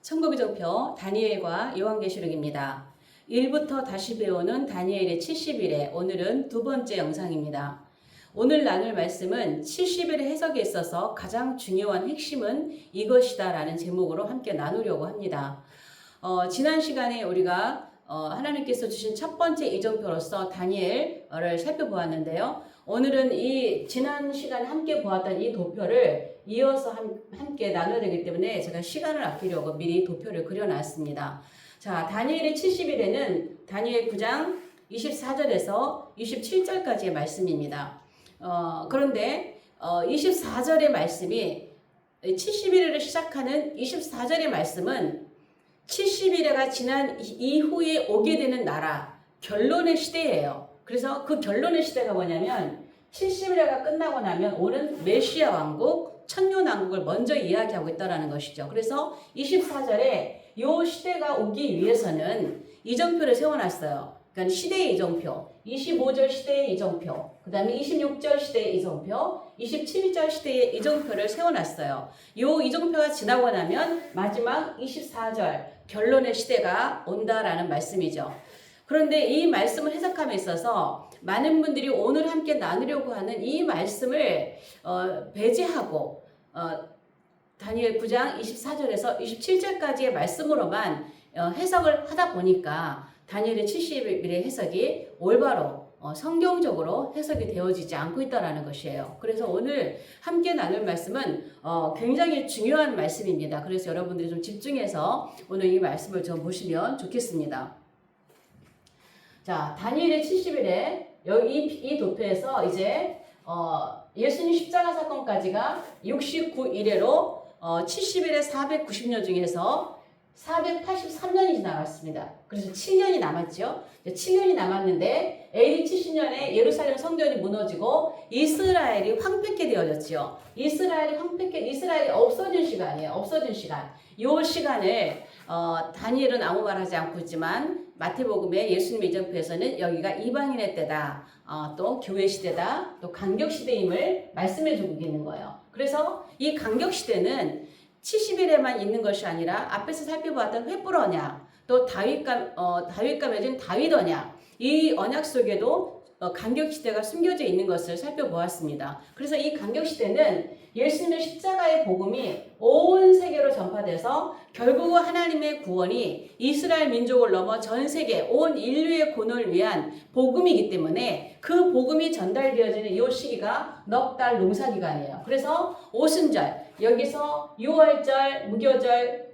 천국의 종표 다니엘과 요한계시록입니다. 1부터 다시 배우는 다니엘의 70일에 오늘은 두 번째 영상입니다. 오늘 나눌 말씀은 70일의 해석에 있어서 가장 중요한 핵심은 이것이다 라는 제목으로 함께 나누려고 합니다. 지난 시간에 우리가 하나님께서 주신 첫 번째 이정표로서 다니엘을 살펴보았는데요. 오늘은 이 지난 시간에 함께 보았던 이 도표를 이어서 함께 나눠야 되기 때문에 제가 시간을 아끼려고 미리 도표를 그려놨습니다. 자, 다니엘의 70일에는 다니엘 9장 24절에서 27절까지의 말씀입니다. 그런데 24절의 말씀이 70일을 시작하는 24절의 말씀은 70일회가 지난 이후에 오게 되는 나라, 결론의 시대예요. 그래서 그 결론의 시대가 뭐냐면 70일회가 끝나고 나면 오는 메시아 왕국, 천년왕국을 먼저 이야기하고 있다는 것이죠. 그래서 24절에 이 시대가 오기 위해서는 이정표를 세워놨어요. 그러니까 시대의 이정표, 25절 시대의 이정표, 그 다음에 26절 시대의 이정표, 27절 시대의 이정표를 세워놨어요. 이 이정표가 지나고 나면 마지막 24절 결론의 시대가 온다라는 말씀이죠. 그런데 이 말씀을 해석함에 있어서 많은 분들이 오늘 함께 나누려고 하는 이 말씀을 배제하고 다니엘 9장 24절에서 27절까지의 말씀으로만 해석을 하다 보니까 다니엘의 70일의 해석이 올바로 성경적으로 해석이 되어지지 않고 있다는 것이에요. 그래서 오늘 함께 나눌 말씀은 굉장히 중요한 말씀입니다. 그래서 여러분들이 좀 집중해서 오늘 이 말씀을 좀 보시면 좋겠습니다. 자, 다니엘의 70일에 여기 이 도표에서 이제 예수님 십자가 사건까지가 69일에로 70일에 490년 중에서 483년이 지나갔습니다. 그래서 7년이 남았죠. 7년이 남았는데 AD 70년에 예루살렘 성전이 무너지고 이스라엘이 황폐케 되어졌죠. 이스라엘이 없어진 시간이에요. 없어진 시간. 이 시간을 다니엘은 아무 말 하지 않고 있지만 마태복음의 예수님의 이정표에서는 여기가 이방인의 때다. 또 교회 시대다. 또 간격 시대임을 말씀해 주고 있는 거예요. 그래서 이 간격 시대는 70일에만 있는 것이 아니라 앞에서 살펴보았던 횃불 언약, 또 다윗과 맺은 다윗 언약, 이 언약 속에도 간격 시대가 숨겨져 있는 것을 살펴보았습니다. 그래서 이 간격 시대는 예수님의 십자가의 복음이 온 세계로 전파돼서 결국은 하나님의 구원이 이스라엘 민족을 넘어 전 세계 온 인류의 구원을 위한 복음이기 때문에 그 복음이 전달되어지는 이 시기가 넉 달 농사기간이에요. 그래서 오순절, 여기서 6월절, 무교절,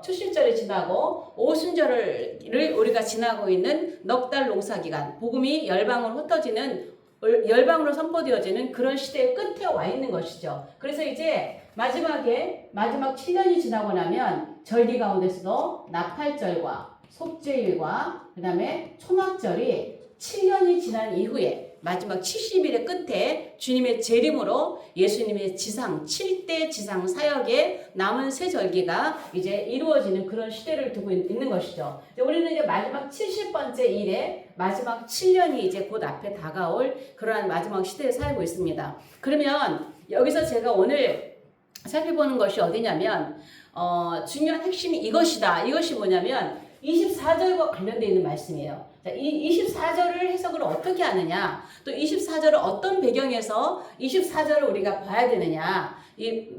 추실절이 지나고 오순절을 우리가 지나고 있는 넉 달 농사기간, 복음이 열방으로 흩어지는 열방으로 선포되어지는 그런 시대의 끝에 와 있는 것이죠. 그래서 이제 마지막 7년이 지나고 나면 절기 가운데서도 나팔절과 속죄일과 그 다음에 초막절이 7년이 지난 이후에 마지막 70일의 끝에 주님의 재림으로 예수님의 지상 7대 지상 사역에 남은 세 절기가 이제 이루어지는 그런 시대를 두고 있는 것이죠. 우리는 이제 마지막 70번째 일에 마지막 7년이 이제 곧 앞에 다가올 그러한 마지막 시대에 살고 있습니다. 그러면 여기서 제가 오늘 살펴보는 것이 어디냐면 중요한 핵심이 이것이다. 이것이 뭐냐면 24절과 관련되어 있는 말씀이에요. 자, 이 24절을 해석을 어떻게 하느냐, 또 24절을 어떤 배경에서 24절을 우리가 봐야 되느냐, 이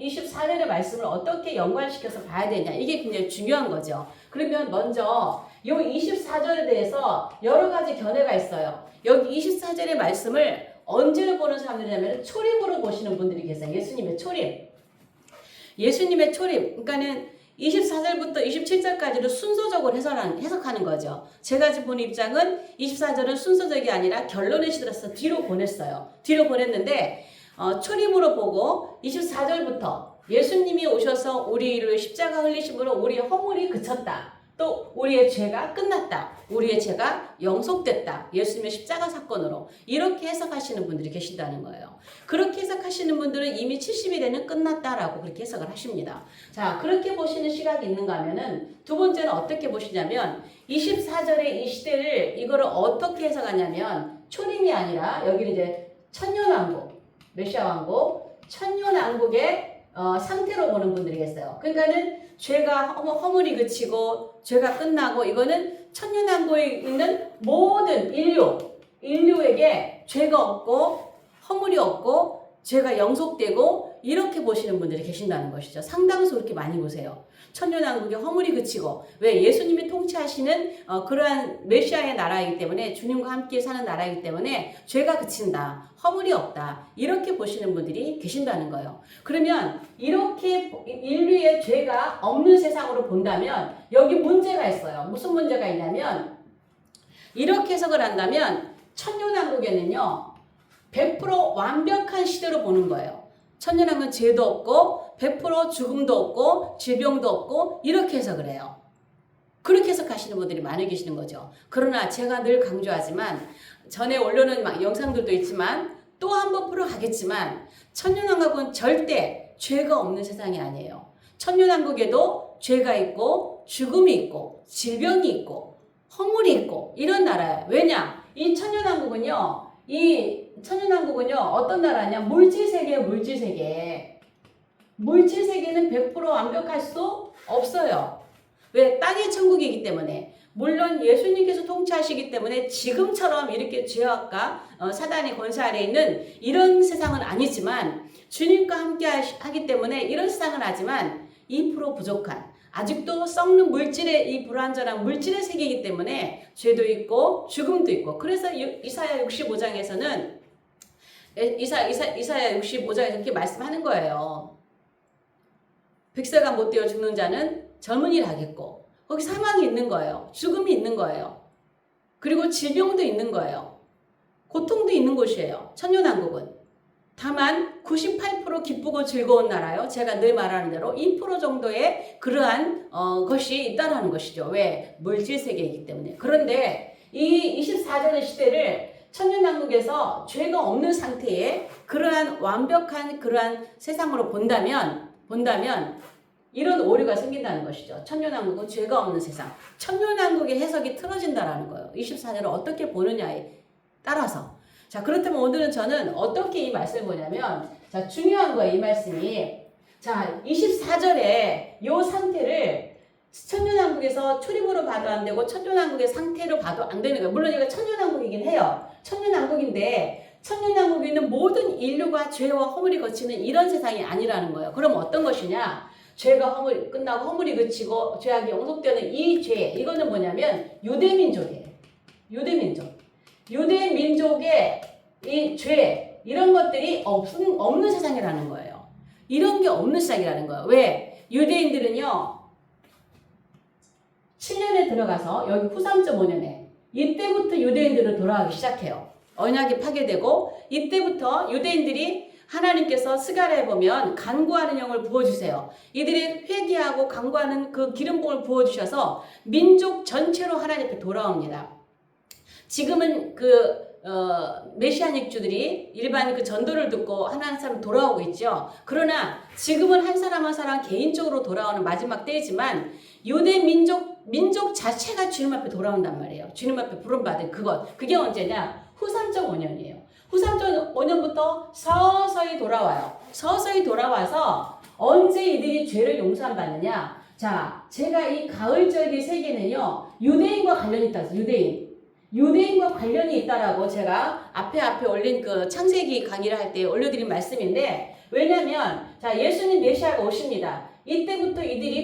24절의 말씀을 어떻게 연관시켜서 봐야 되냐, 이게 굉장히 중요한 거죠. 그러면 먼저 이 24절에 대해서 여러 가지 견해가 있어요. 여기 24절의 말씀을 언제로 보는 사람들이냐면 초림으로 보시는 분들이 계세요. 예수님의 초림. 그러니까는 24절부터 27절까지를 순서적으로 해석하는 거죠. 제가 지금 보는 입장은 24절은 순서적이 아니라 결론의 시대라서 뒤로 보냈어요. 뒤로 보냈는데 초림으로 보고 24절부터 예수님이 오셔서 우리를 십자가 흘리심으로 우리의 허물이 그쳤다. 또 우리의 죄가 끝났다. 우리의 죄가 영속됐다. 예수님의 십자가 사건으로. 이렇게 해석하시는 분들이 계신다는 거예요. 그렇게 해석하시는 분들은 이미 70일에는 끝났다라고 그렇게 해석을 하십니다. 자, 그렇게 보시는 시각이 있는가 하면은 두 번째는 어떻게 보시냐면 24절의 이 시대를 이거를 어떻게 해석하냐면 초림이 아니라 여기는 이제 천년왕국, 메시아 왕국, 천년왕국의 상태로 보는 분들이 계세요. 그러니까는 죄가 허물이 그치고 죄가 끝나고 이거는 천년왕국에 있는 모든 인류에게 죄가 없고 허물이 없고 죄가 영속되고 이렇게 보시는 분들이 계신다는 것이죠. 상당수 그렇게 많이 보세요. 천년왕국의 허물이 그치고 왜 예수님이 통치하시는 그러한 메시아의 나라이기 때문에 주님과 함께 사는 나라이기 때문에 죄가 그친다. 허물이 없다. 이렇게 보시는 분들이 계신다는 거예요. 그러면 이렇게 인류의 죄가 없는 세상으로 본다면 여기 문제가 있어요. 무슨 문제가 있냐면 이렇게 해석을 한다면 천년왕국에는요 100% 완벽한 시대로 보는 거예요. 천년왕국은 죄도 없고 100% 죽음도 없고 질병도 없고 이렇게 해석을 해요. 그렇게 해석하시는 분들이 많이 계시는 거죠. 그러나 제가 늘 강조하지만 전에 올려놓은 영상들도 있지만 또 한 번 풀어가겠지만 천년왕국은 절대 죄가 없는 세상이 아니에요. 천년왕국에도 죄가 있고 죽음이 있고 질병이 있고 허물이 있고 이런 나라예요. 왜냐? 이 천년왕국은요 어떤 나라냐? 물질세계예요. 물질세계는 100% 완벽할 수 없어요. 왜? 땅의 천국이기 때문에. 물론 예수님께서 통치하시기 때문에 지금처럼 이렇게 죄악과 사단의 권세 아래에 있는 이런 세상은 아니지만 주님과 함께 하기 때문에 이런 세상은 하지만 2% 부족한 아직도 썩는 물질의 이 불완전한 물질의 세계이기 때문에 죄도 있고 죽음도 있고 그래서 이사야 65장에서는 이사야 65장에서 이렇게 말씀하는 거예요. 백세가 못되어 죽는 자는 젊은이를 하겠고 거기 사망이 있는 거예요. 죽음이 있는 거예요. 그리고 질병도 있는 거예요. 고통도 있는 곳이에요. 천년왕국은. 다만 98% 기쁘고 즐거운 나라요. 제가 늘 말하는 대로 2% 정도의 그러한 것이 있다라는 것이죠. 왜? 물질세계이기 때문에. 그런데 이 24절의 시대를 천년왕국에서 죄가 없는 상태의 그러한 완벽한 그러한 세상으로 본다면 이런 오류가 생긴다는 것이죠. 천년왕국은 죄가 없는 세상. 천년왕국의 해석이 틀어진다라는 거예요. 24절을 어떻게 보느냐에 따라서. 자, 그렇다면 오늘은 저는 어떻게 이 말씀을 보냐면, 자, 중요한 거예요, 이 말씀이. 자, 24절에 이 상태를 천년왕국에서 출입으로 봐도 안 되고, 천년왕국의 상태로 봐도 안 되는 거예요. 물론 이거 천년왕국이긴 해요. 천년왕국인데, 천년왕국에 있는 모든 인류가 죄와 허물이 거치는 이런 세상이 아니라는 거예요. 그럼 어떤 것이냐? 죄가 허물이 끝나고 허물이 그치고 죄악이 영속되는 이 죄, 이거는 뭐냐면 유대민족이에요. 유대민족의 이 죄, 이런 것들이 없는 세상이라는 거예요. 이런 게 없는 세상이라는 거예요. 왜? 유대인들은요 7년에 들어가서 여기 후 3.5년에 이때부터 유대인들은 돌아가기 시작해요. 언약이 파괴되고 이때부터 유대인들이 하나님께서 스가랴에 보면 간구하는 영을 부어주세요. 이들이 회개하고 간구하는 그 기름봉을 부어주셔서 민족 전체로 하나님 앞에 돌아옵니다. 지금은 메시아닉주들이 일반 그 전도를 듣고 하나님 사람 돌아오고 있죠. 그러나 지금은 한 사람 한 사람 개인적으로 돌아오는 마지막 때이지만 유대 민족 자체가 주님 앞에 돌아온단 말이에요. 주님 앞에 부름받은 그것. 그게 언제냐? 후 3.5년이에요. 후 3.5년부터 서서히 돌아와요. 서서히 돌아와서 언제 이들이 죄를 용서함 받느냐? 자, 제가 이 가을절기 세계는요, 유대인과 관련이 있다. 유대인과 관련이 있다라고 제가 앞에 올린 그 창세기 강의를 할 때 올려드린 말씀인데, 왜냐면, 자, 예수님 메시아가 오십니다. 이때부터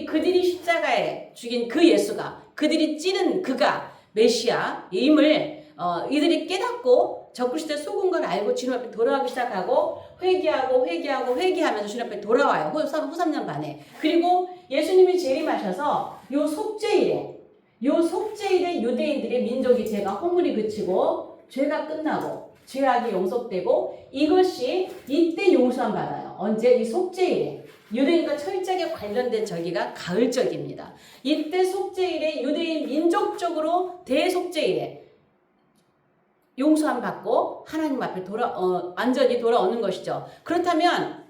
그들이 십자가에 죽인 그 예수가, 그들이 찌른 그가 메시아임을 이들이 깨닫고 적그리스도의 속은 걸 알고 주님 앞에 돌아가기 시작하고 회개하면서 주님 앞에 돌아와요. 후 3년 반에. 그리고 예수님이 재림하셔서 요 속죄일에 유대인들의 민족이 죄가 허물이 그치고 죄가 끝나고 죄악이 용속되고 이것이 이때 용서함 받아요. 언제? 이 속죄일에. 유대인과 철저하게 관련된 절기가 가을절기입니다. 이때 속죄일에 유대인 민족적으로 대속죄일에 용서함 받고 하나님 앞에 완전히 돌아오는 것이죠. 그렇다면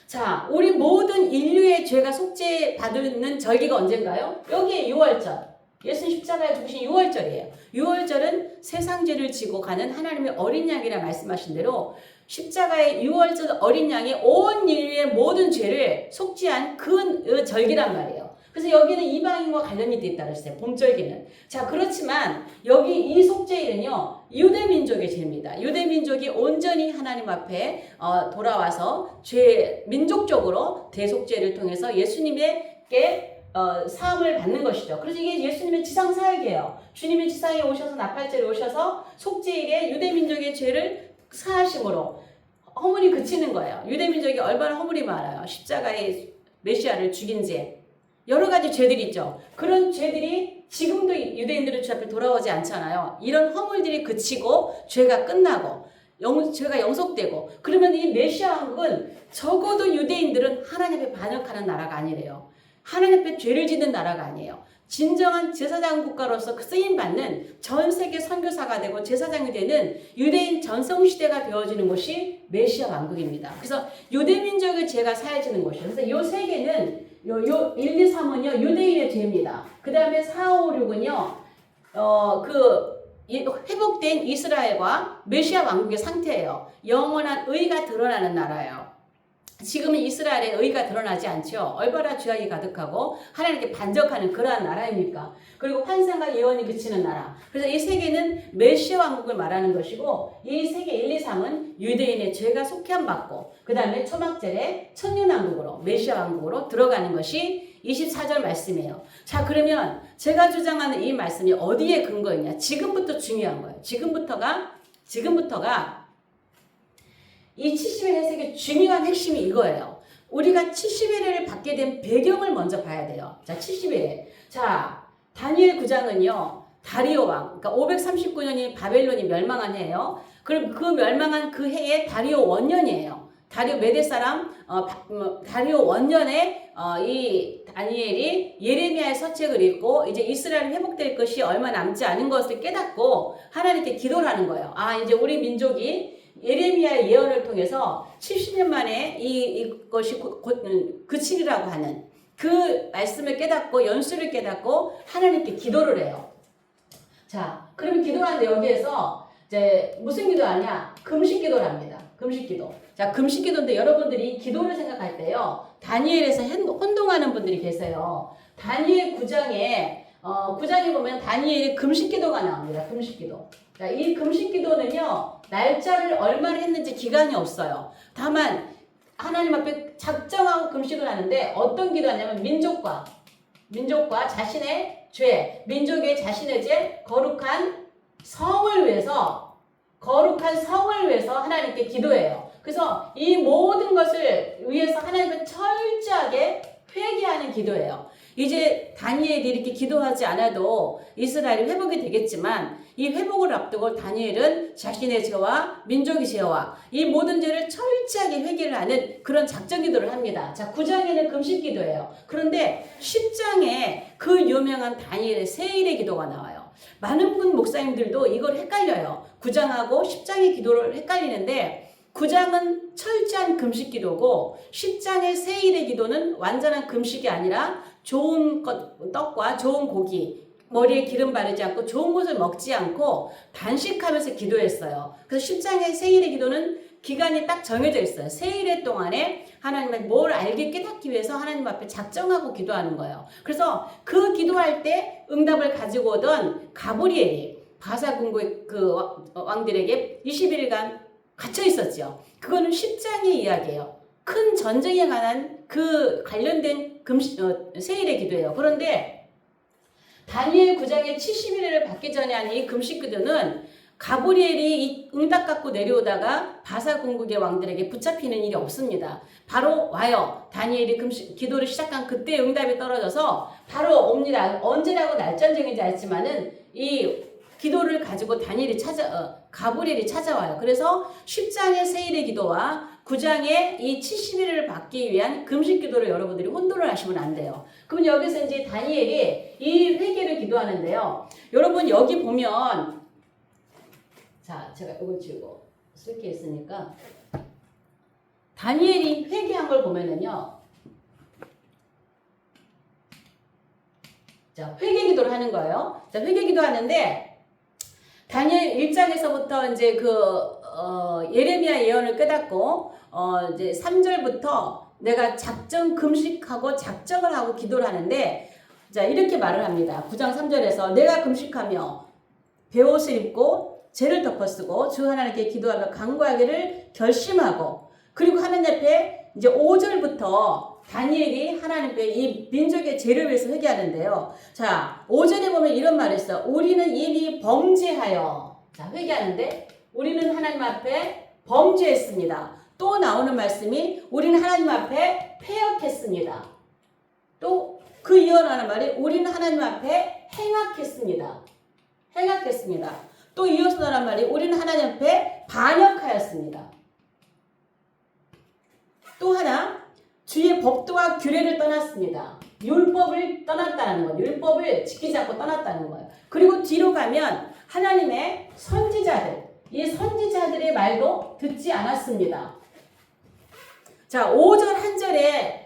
자, 우리 모든 인류의 죄가 속죄받는 절기가 언젠가요? 여기에 6월절. 예수님 십자가에 죽으신 6월절이에요. 6월절은 세상 죄를 지고 가는 하나님의 어린 양이라 말씀하신 대로 십자가의 6월절 어린 양이 온 인류의 모든 죄를 속죄한 그 절기란 말이에요. 그래서 여기는 이방인과 관련이 돼 있다고 했어요. 봄절기는. 자, 그렇지만 여기 이 속죄일은요. 유대민족의 죄입니다. 유대민족이 온전히 하나님 앞에 돌아와서 민족적으로 대속죄를 통해서 예수님께 사함을 받는 것이죠. 그래서 이게 예수님의 지상 사역이에요. 주님이 지상에 오셔서 나팔절에 오셔서 속죄일에 유대민족의 죄를 사하심으로 허물이 그치는 거예요. 유대민족이 얼마나 허물이 많아요. 십자가의 메시아를 죽인 죄. 여러 가지 죄들이 있죠. 그런 죄들이 지금도 유대인들의 주 앞에 돌아오지 않잖아요. 이런 허물들이 그치고 죄가 끝나고 죄가 영속되고 그러면 이 메시아 왕국은 적어도 유대인들은 하나님 앞에 반역하는 나라가 아니래요. 하나님 앞에 죄를 짓는 나라가 아니에요. 진정한 제사장 국가로서 쓰임받는 전 세계 선교사가 되고 제사장이 되는 유대인 전성시대가 되어지는 곳이 메시아 왕국입니다. 그래서 유대민족의 죄가 사해지는 곳이에요. 그래서 요 세 개는 요 1, 2, 3은요 유대인의 죄입니다. 그 다음에 4, 5, 6은요 회복된 이스라엘과 메시아 왕국의 상태예요. 영원한 의가 드러나는 나라예요. 지금은 이스라엘의 의가 드러나지 않죠. 얼마나 죄악이 가득하고 하나님께 반역하는 그러한 나라입니까? 그리고 환상과 예언이 그치는 나라. 그래서 이 세계는 메시아 왕국을 말하는 것이고 이 세계 1, 2, 3은 유대인의 죄가 속회함 받고 그 다음에 초막절에 천년왕국으로 메시아 왕국으로 들어가는 것이 24절 말씀이에요. 자, 그러면 제가 주장하는 이 말씀이 어디에 근거 있냐? 지금부터 중요한 거예요. 지금부터가 이 70일 해석의 중요한 핵심이 이거예요. 우리가 70일을 받게 된 배경을 먼저 봐야 돼요. 자, 70일. 자, 다니엘 9장은요. 다리오 왕, 그러니까 539년이 바벨론이 멸망한 해예요. 그럼 그 멸망한 그 해에 다리오 원년이에요. 다리오 메대 사람 다리오 원년에 이 다니엘이 예레미야의 서책을 읽고 이제 이스라엘이 회복될 것이 얼마 남지 않은 것을 깨닫고 하나님께 기도를 하는 거예요. 아, 이제 우리 민족이 예레미야의 예언을 통해서 70년 만에 이것이 그치리라고 하는 그 말씀을 깨닫고 연수를 깨닫고 하나님께 기도를 해요. 자, 그러면 기도하는데 여기에서 이제 무슨 기도하냐? 금식 기도를 합니다. 금식 기도. 자, 금식 기도인데 여러분들이 기도를 생각할 때요. 다니엘에서 혼동하는 분들이 계세요. 다니엘 9장에 보면 다니엘의 금식 기도가 나옵니다. 금식 기도. 자, 이 금식 기도는요. 날짜를 얼마나 했는지 기간이 없어요. 다만 하나님 앞에 작정하고 금식을 하는데 어떤 기도하냐면 민족과 자신의 죄, 민족의 자신의 죄, 거룩한 성을 위해서 하나님께 기도해요. 그래서 이 모든 것을 위해서 하나님을 철저하게 회개하는 기도예요. 이제 다니엘이 이렇게 기도하지 않아도 이스라엘이 회복이 되겠지만 이 회복을 앞두고 다니엘은 자신의 죄와 민족의 죄와 이 모든 죄를 철저하게 회개를 하는 그런 작정 기도를 합니다. 자, 9장에는 금식 기도예요. 그런데 10장에 그 유명한 다니엘의 세일의 기도가 나와요. 많은 분 목사님들도 이걸 헷갈려요. 9장하고 10장의 기도를 헷갈리는데 9장은 철저한 금식 기도고 10장의 세일의 기도는 완전한 금식이 아니라 좋은 떡과 좋은 고기, 머리에 기름 바르지 않고 좋은 것을 먹지 않고 단식하면서 기도했어요. 그래서 10장의 세일의 기도는 기간이 딱 정해져 있어요. 세일의 동안에 하나님의 뭘 알게 깨닫기 위해서 하나님 앞에 작정하고 기도하는 거예요. 그래서 그 기도할 때 응답을 가지고 오던 가브리엘이 바사궁의 그 왕들에게 21일간 갇혀 있었죠. 그거는 10장의 이야기예요. 큰 전쟁에 관한 그 관련된 세일의 기도예요. 그런데 다니엘 9장의 71일을 받기 전에 한 이 금식 기도는 가브리엘이 이 응답 갖고 내려오다가 바사 궁국의 왕들에게 붙잡히는 일이 없습니다. 바로 와요. 다니엘이 기도를 시작한 그때 응답이 떨어져서 바로 옵니다. 언제라고 날짜정해지 않지만은 이 기도를 가지고 가브리엘이 찾아와요. 그래서 10장의 세일의 기도와 9장의 이 70일을 받기 위한 금식 기도를 여러분들이 혼돈을 하시면 안 돼요. 그럼 여기서 이제 다니엘이 이 회개를 기도하는데요. 여러분 여기 보면 자, 제가 이거 지우고 쓸 게 있으니까 다니엘이 회개한 걸 보면은요. 자, 회개 기도를 하는 거예요. 자, 회개 기도하는데 다니엘 1장에서부터 이제 예레미야 예언을 깨닫고 이제 3절부터 내가 작정 금식하고 작정을 하고 기도를 하는데 자 이렇게 말을 합니다. 9장 3절에서 내가 금식하며 베옷을 입고 죄를 덮어쓰고 주 하나님께 기도하며 간구하기를 결심하고 그리고 하나님 앞에 이제 5절부터 다니엘이 하나님 앞에 이 민족의 죄를 위해서 회개하는데요. 자 5절에 보면 이런 말이 있어요. 우리는 이미 범죄하여 자 회개하는데 우리는 하나님 앞에 범죄했습니다. 또 나오는 말씀이 우리는 하나님 앞에 패역했습니다. 또 그 이어나는 말이 우리는 하나님 앞에 행악했습니다. 행악했습니다. 또 이어서 나오는 말이 우리는 하나님 앞에 반역하였습니다. 또 하나 주의 법도와 규례를 떠났습니다. 율법을 떠났다는 거예요. 율법을 지키지 않고 떠났다는 거예요. 그리고 뒤로 가면 하나님의 선지자들 이 선지자들의 말도 듣지 않았습니다. 자, 5절 한 절에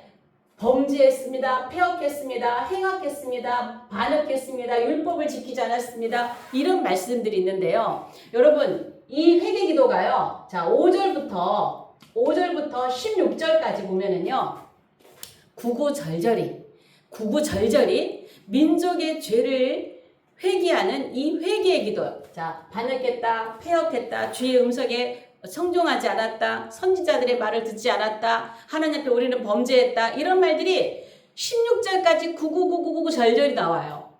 범죄했습니다. 패역했습니다. 행악했습니다. 반역했습니다. 율법을 지키지 않았습니다. 이런 말씀들이 있는데요. 여러분, 이 회개 기도가요. 자, 5절부터 16절까지 보면은요. 구구절절히 민족의 죄를 회개하는 이 회개의 기도. 자, 반역했다, 패역했다, 주의 음성에 청종하지 않았다, 선지자들의 말을 듣지 않았다, 하나님 앞에 우리는 범죄했다. 이런 말들이 16절까지 구구절절이 나와요.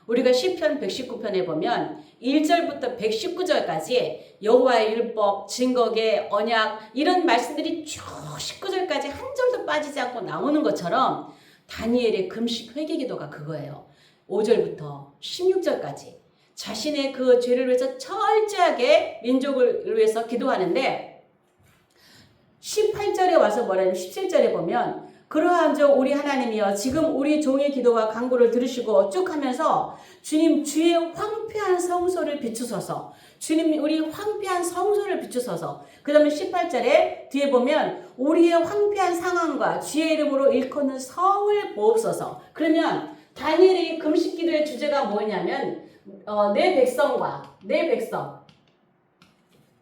우리가 시편 119편에 보면 1절부터 119절까지 여호와의 율법, 증거계, 언약 이런 말씀들이 쭉 19절까지 한 절도 빠지지 않고 나오는 것처럼 다니엘의 금식 회개 기도가 그거예요. 5절부터 16절까지 자신의 그 죄를 위해서 철저하게 민족을 위해서 기도하는데 18절에 와서 뭐라냐면 17절에 보면 그러한 저 우리 하나님이여 지금 우리 종의 기도와 간구를 들으시고 쭉 하면서 주님 주의 황폐한 성소를 비추소서. 주님 우리 황폐한 성소를 비추소서. 그 다음에 18절에 뒤에 보면 우리의 황폐한 상황과 주의 이름으로 일컫는 성을 보옵소서. 그러면 다니엘의 금식 기도의 주제가 뭐냐면 내 백성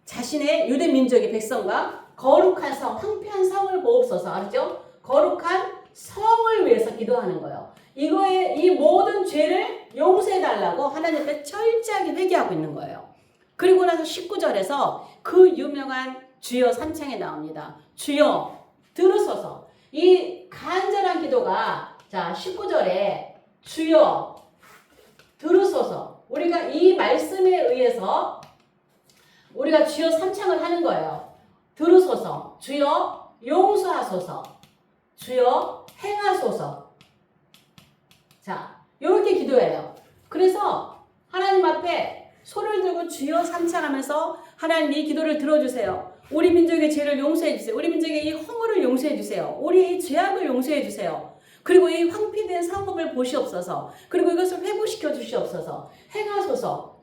자신의 유대 민족의 백성과 거룩한 성 황폐한 성을 보옵소서. 알죠? 거룩한 성을 위해서 기도하는 거예요. 이 모든 죄를 용서해달라고 하나님 앞에 철저하게 회개하고 있는 거예요. 그리고 나서 19절에서 그 유명한 주여 3창에 나옵니다. 주여 들으소서. 이 간절한 기도가 자 19절에 주여 들으소서. 우리가 이 말씀에 의해서 우리가 주여 3창을 하는 거예요. 들으소서. 주여 용서하소서. 주여 행하소서. 자, 이렇게 기도해요. 그래서 하나님 앞에 손을 들고 주여 3창하면서 하나님 이 기도를 들어주세요. 우리 민족의 죄를 용서해 주세요. 우리 민족의 이 허물을 용서해 주세요. 우리의 이 죄악을 용서해 주세요. 그리고 이 황폐된 성읍을 보시옵소서. 그리고 이것을 회복시켜 주시옵소서. 행하소서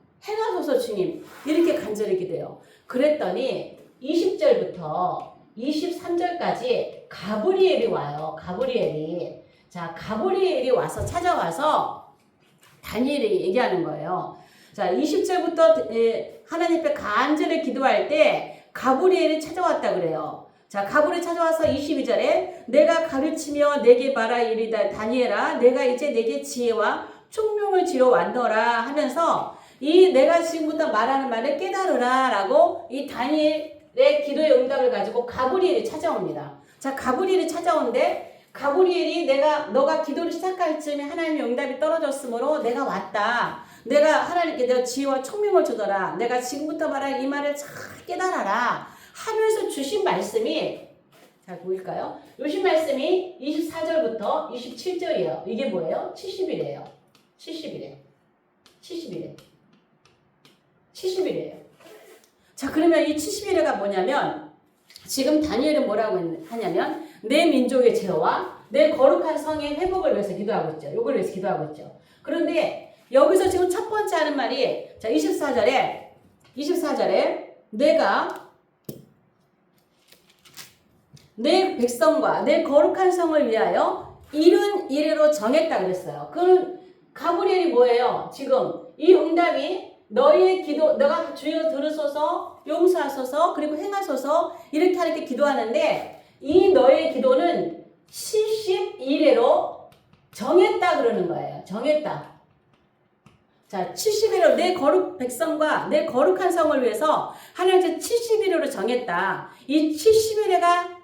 주님. 이렇게 간절히 기도해요. 그랬더니 20절부터 23절까지 가브리엘이 와요. 가브리엘이 와서 찾아와서 다니엘이 얘기하는 거예요. 자, 20절부터 하나님 앞에 간절히 기도할 때 가브리엘이 찾아왔다 그래요. 자, 가브리엘이 찾아와서 22절에 내가 가르치며 내게 말하이리다 다니엘아 내가 이제 내게 지혜와 총명을 지러 왔노라 하면서 이 내가 지금부터 말하는 말을 깨달으라 라고 이 다니엘의 기도의 응답을 가지고 가브리엘이 찾아옵니다. 자, 가브리엘이 찾아오는데 가브리엘이 너가 기도를 시작할 즈음에 하나님의 응답이 떨어졌으므로 내가 왔다. 내가 하나님께 내가 지혜와 총명을 주더라. 내가 지금부터 말할 이 말을 잘 깨달아라. 하면서 주신 말씀이 자 보일까요? 주신 말씀이 24절부터 27절이에요. 이게 뭐예요? 70일이에요. 70일이에요. 자 그러면 이 70일가 뭐냐면 지금 다니엘은 뭐라고 하냐면 내 민족의 죄와 내 거룩한 성의 회복을 위해서 기도하고 있죠. 요걸 위해서 기도하고 있죠. 그런데 여기서 지금 첫 번째 하는 말이 자 24절에 내가 내 백성과 내 거룩한 성을 위하여 이른 이래로 정했다 그랬어요. 그럼 가브리엘이 뭐예요? 지금 이 응답이 너희의 기도, 너가 주여 들으소서, 용서하소서, 그리고 행하소서, 이렇게 기도하는데, 이 너의 기도는 70일에로 정했다 그러는 거예요. 정했다. 자, 70일로 내 거룩 백성과 내 거룩한 성을 위해서 하나님께서 70일로 정했다. 이 70일에가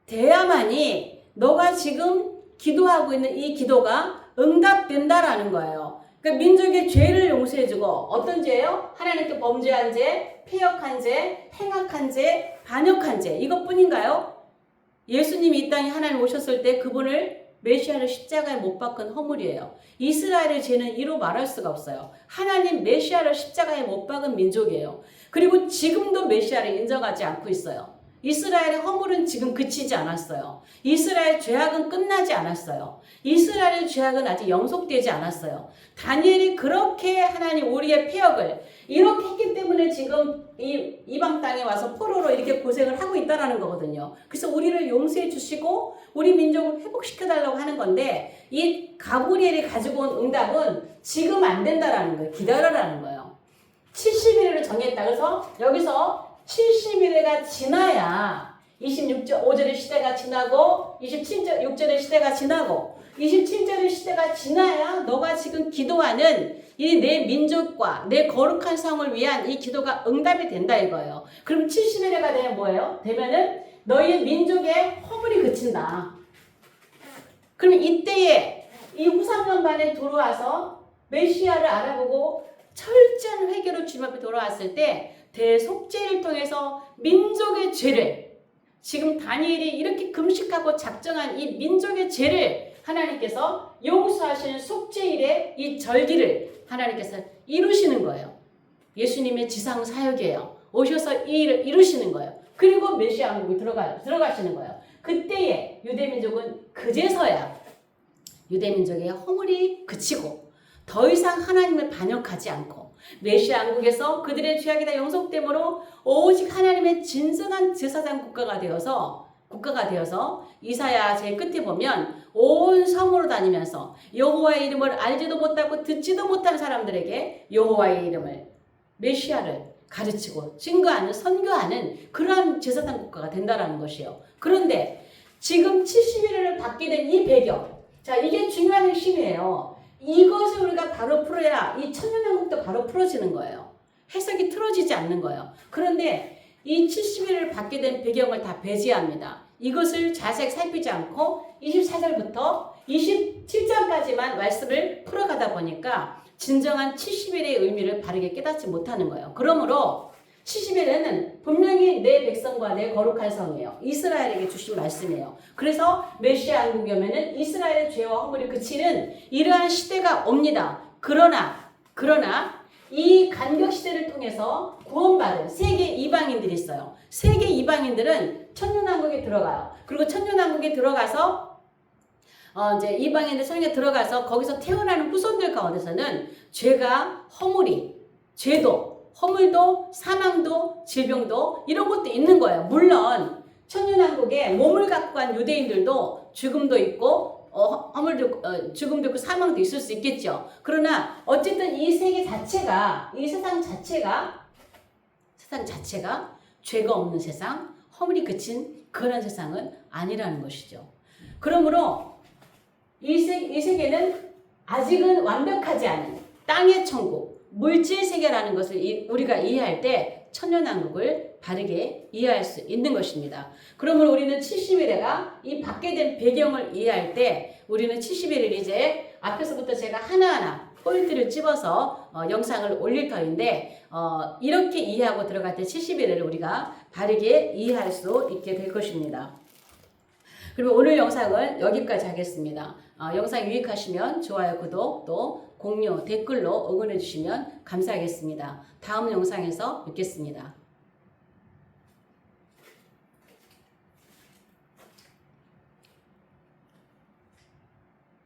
돼야만이 너가 지금 기도하고 있는 이 기도가 응답된다라는 거예요. 그러니까 민족의 죄를 용서해주고, 어떤 죄요? 하나님께 범죄한 죄, 패역한 죄, 행악한 죄, 반역한 죄, 이것뿐인가요? 예수님이 이 땅에 하나님 오셨을 때 그분을 메시아를 십자가에 못 박은 허물이에요. 이스라엘의 죄는 이로 말할 수가 없어요. 하나님 메시아를 십자가에 못 박은 민족이에요. 그리고 지금도 메시아를 인정하지 않고 있어요. 이스라엘의 허물은 지금 그치지 않았어요. 이스라엘 죄악은 끝나지 않았어요. 이스라엘의 죄악은 아직 영속되지 않았어요. 다니엘이 그렇게 하나님 우리의 패역을 이렇게 했기 때문에 지금 이 이방 땅에 와서 포로로 이렇게 고생을 하고 있다라는 거거든요. 그래서 우리를 용서해 주시고 우리 민족을 회복시켜 달라고 하는 건데, 이 가브리엘이 가지고 온 응답은 지금 안 된다라는 거예요. 기다려라는 거예요. 70일을 정했다. 그래서 여기서 70일가 지나야 26.5절의 시대가 지나고 27.6절의 시대가 지나고 27절의 시대가 지나야 너가 지금 기도하는 이 내 민족과 내 거룩한 성을 위한 이 기도가 응답이 된다 이거예요. 그럼 70일가 되면 뭐예요? 되면은 너희의 민족의 허물이 그친다. 그럼 이때에 이 후상년반에 들어와서 메시아를 알아보고 철저한 회개로 주님 앞에 돌아왔을 때 대속죄를 통해서 민족의 죄를, 지금 다니엘이 이렇게 금식하고 작정한 이 민족의 죄를 하나님께서 용서하시는 속죄일의 이 절기를 하나님께서 이루시는 거예요. 예수님의 지상 사역이에요. 오셔서 이 일을 이루시는 거예요. 그리고 메시아 왕국에 들어가시는 거예요. 그때에 유대민족은 그제서야 유대민족의 허물이 그치고 더 이상 하나님을 반역하지 않고 메시아 왕국에서 그들의 죄악이 다 용서됨으로 오직 하나님의 진정한 제사장 국가가 되어서 이사야 제일 끝에 보면 온 성으로 다니면서 여호와의 이름을 알지도 못하고 듣지도 못한 사람들에게 여호와의 이름을, 메시아를 가르치고 증거하는, 선교하는 그러한 제사장 국가가 된다라는 것이에요. 그런데 지금 71일을 받게 된 이 배경, 자, 이게 중요한 핵심이에요. 이것을 우리가 바로 풀어야 이 천년왕국도 바로 풀어지는 거예요. 해석이 틀어지지 않는 거예요. 그런데 이 70일을 받게 된 배경을 다 배제합니다. 이것을 자세히 살피지 않고 24절부터 27절까지만 말씀을 풀어가다 보니까 진정한 70일의 의미를 바르게 깨닫지 못하는 거예요. 그러므로 70일에는 분명히 내 백성과 내 거룩한 성이에요. 이스라엘에게 주신 말씀이에요. 그래서 메시아 왕국이 오면은 이스라엘의 죄와 허물이 그치는 이러한 시대가 옵니다. 그러나 이 간격 시대를 통해서 구원받은 세계 이방인들이 있어요. 세계 이방인들은 천년왕국에 들어가요. 그리고 천년왕국에 들어가서 이제 이방인들 성에 들어가서 거기서 태어나는 후손들 가운데서는 죄가, 허물도, 사망도, 질병도 이런 것도 있는 거예요. 물론 천년왕국에 몸을 갖고 간 유대인들도 죽음도 있고 죽음도 있고 사망도 있을 수 있겠죠. 그러나 어쨌든 이 세계 자체가, 이 세상 자체가 죄가 없는 세상, 허물이 그친 그런 세상은 아니라는 것이죠. 그러므로 이 세계는 아직은 완벽하지 않은 땅의 천국, 물질 세계라는 것을 우리가 이해할 때 천년왕국을 바르게 이해할 수 있는 것입니다. 그러므로 우리는 70일에가 이 받게 된 배경을 이해할 때 우리는 70일을 이제 앞에서부터 제가 하나하나 포인트를 집어서 영상을 올릴 터인데 이렇게 이해하고 들어갈 때 70일을 우리가 바르게 이해할 수 있게 될 것입니다. 그리고 오늘 영상은 여기까지 하겠습니다. 영상 유익하시면 좋아요, 구독, 또 공유, 댓글로 응원해 주시면 감사하겠습니다. 다음 영상에서 뵙겠습니다.